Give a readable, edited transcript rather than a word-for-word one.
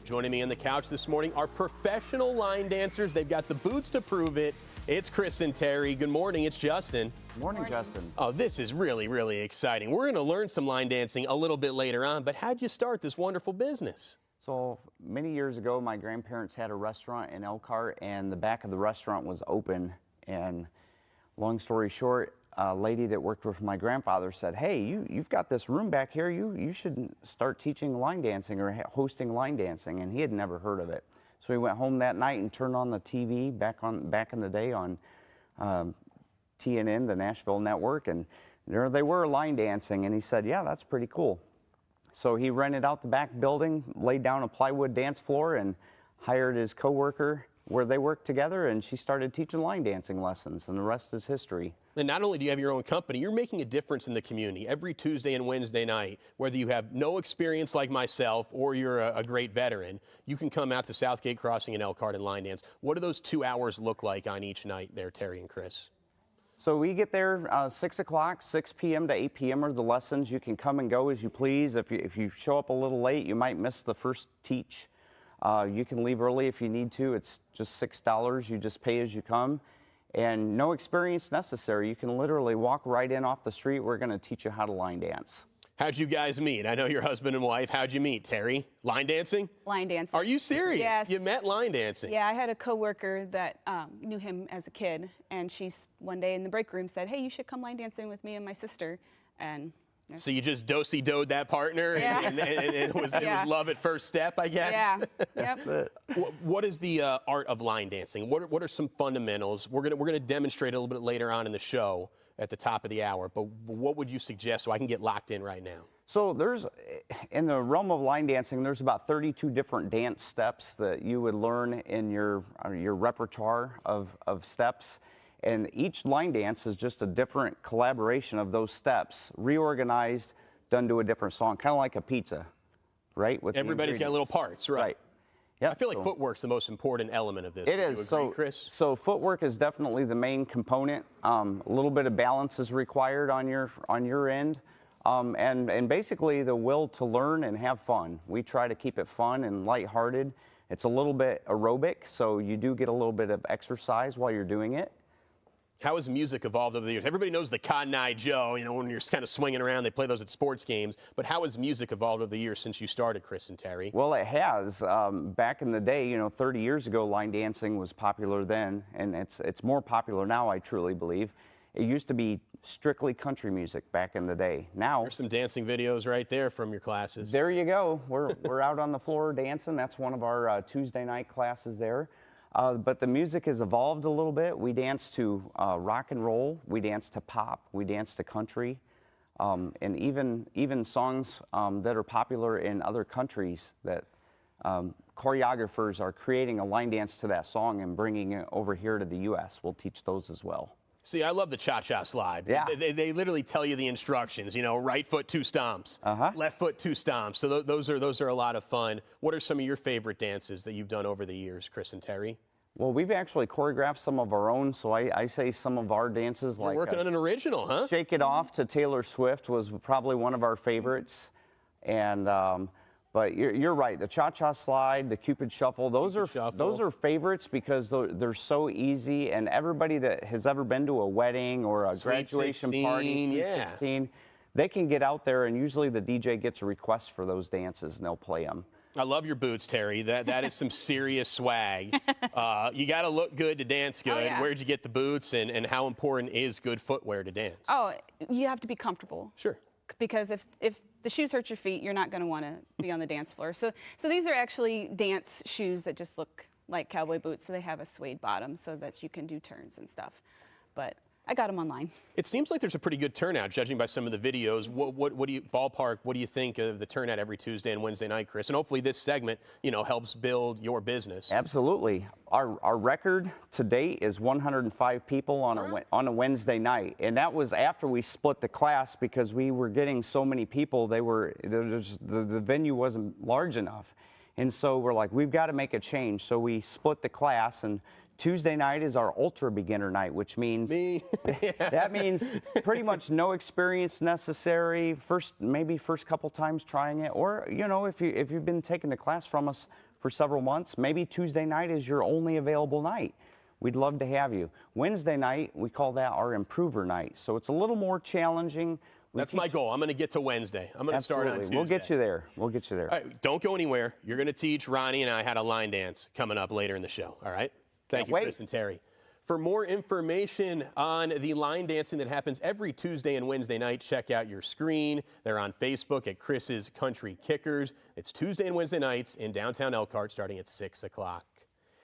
Joining me on the couch this morning are professional line dancers. They've got the boots to prove it. It's Chris and Teri. Good morning, it's Justin. Morning, Justin. Oh, this is really, really exciting. We're going to learn some line dancing a little bit later on, but how'd you start this wonderful business? So many years ago, my grandparents had a restaurant in Elkhart, and the back of the restaurant was open. And long story short, a lady that worked with my grandfather said, "Hey, you've got this room back here. You should start teaching line dancing or hosting line dancing." And he had never heard of it. So he went home that night and turned on the TV back in the day on TNN, the Nashville network, and there they were line dancing. And he said, "Yeah, that's pretty cool." So he rented out the back building, laid down a plywood dance floor, and hired his coworker where they worked together, and she started teaching line dancing lessons, and the rest is history. And not only do you have your own company, you're making a difference in the community every Tuesday and Wednesday night. Whether you have no experience like myself or you're a great veteran, you can come out to Southgate Crossing in Elkhart and line dance. What do those 2 hours look like on each night there, Teri and Chris? So we get there 6 o'clock, 6 p.m. to 8 p.m. are the lessons. You can come and go as you please. If you show up a little late, you might miss the first teach. You can leave early if you need to. It's just $6. You just pay as you come. And no experience necessary. You can literally walk right in off the street. We're going to teach you how to line dance. How'd you guys meet? I know you're husband and wife. How'd you meet, Teri? Line dancing? Line dancing. Are you serious? Yes. You met line dancing? Yeah, I had a coworker that knew him as a kid, and she one day in the break room said, "Hey, you should come line dancing with me and my sister." And so you just do-si-doed that partner, yeah. and it was love at first step, I guess? Yeah, yep. What is the art of line dancing? What are some fundamentals? We're gonna demonstrate a little bit later on in the show at the top of the hour, but what would you suggest so I can get locked in right now? So in the realm of line dancing, there's about 32 different dance steps that you would learn in your repertoire of steps. And each line dance is just a different collaboration of those steps, reorganized, done to a different song, kind of like a pizza, right? With everybody's got little parts, right? Yep. I feel like footwork's the most important element of this. It is. So, Chris? So footwork is definitely the main component. A little bit of balance is required on your end, and basically the will to learn and have fun. We try to keep it fun and lighthearted. It's a little bit aerobic, so you do get a little bit of exercise while you're doing it. How has music evolved over the years? Everybody knows the Cotton Eye Joe, when you're kind of swinging around, they play those at sports games. But how has music evolved over the years since you started, Chris and Teri? Well, it has. Back in the day, 30 years ago, line dancing was popular then, and it's more popular now, I truly believe. It used to be strictly country music back in the day. Now, there's some dancing videos right there from your classes. There you go. We're out on the floor dancing. That's one of our Tuesday night classes there. But the music has evolved a little bit. We dance to rock and roll, we dance to pop, we dance to country, and even songs that are popular in other countries that choreographers are creating a line dance to that song and bringing it over here to the U.S. We'll teach those as well. See, I love the cha-cha slide. Yeah. They literally tell you the instructions, right foot 2 stomps, left foot 2 stomps. So those are a lot of fun. What are some of your favorite dances that you've done over the years, Chris and Teri? Well, we've actually choreographed some of our own, so I say some of our dances You're working on an original, huh? Shake It Off to Taylor Swift was probably one of our favorites. And but you're right, the cha-cha slide, the Cupid shuffle, those are favorites because they're so easy, and everybody that has ever been to a wedding or a graduation party, Sweet 16, they can get out there, and usually the DJ gets a request for those dances and they'll play them. I love your boots, Teri. That is some serious swag. You got to look good to dance good. Oh, yeah. Where'd you get the boots, and how important is good footwear to dance? Oh, you have to be comfortable. Sure. Because if the shoes hurt your feet, you're not going to want to be on the dance floor. So these are actually dance shoes that just look like cowboy boots. So they have a suede bottom so that you can do turns and stuff. But I got them online. It seems like there's a pretty good turnout, judging by some of the videos. What do you think of the turnout every Tuesday and Wednesday night, Chris? And hopefully this segment, helps build your business. Absolutely. Our record to date is 105 people on a Wednesday night, and that was after we split the class because we were getting so many people. The venue wasn't large enough. And so we're like, we've got to make a change. So we split the class, and Tuesday night is our ultra beginner night, which means that means pretty much no experience necessary. Maybe first couple times trying it, or if you've been taking the class from us for several months, maybe Tuesday night is your only available night. We'd love to have you. Wednesday night, we call that our improver night. So it's a little more challenging. That's my goal. I'm going to get to Wednesday. I'm going to start on Tuesday. We'll get you there. We'll get you there. All right, don't go anywhere. You're going to teach Ronnie and I how to line dance coming up later in the show. All right? Thank you, Chris and Teri. For more information on the line dancing that happens every Tuesday and Wednesday night, check out your screen. They're on Facebook at Chris's Country Kickers. It's Tuesday and Wednesday nights in downtown Elkhart starting at 6 o'clock.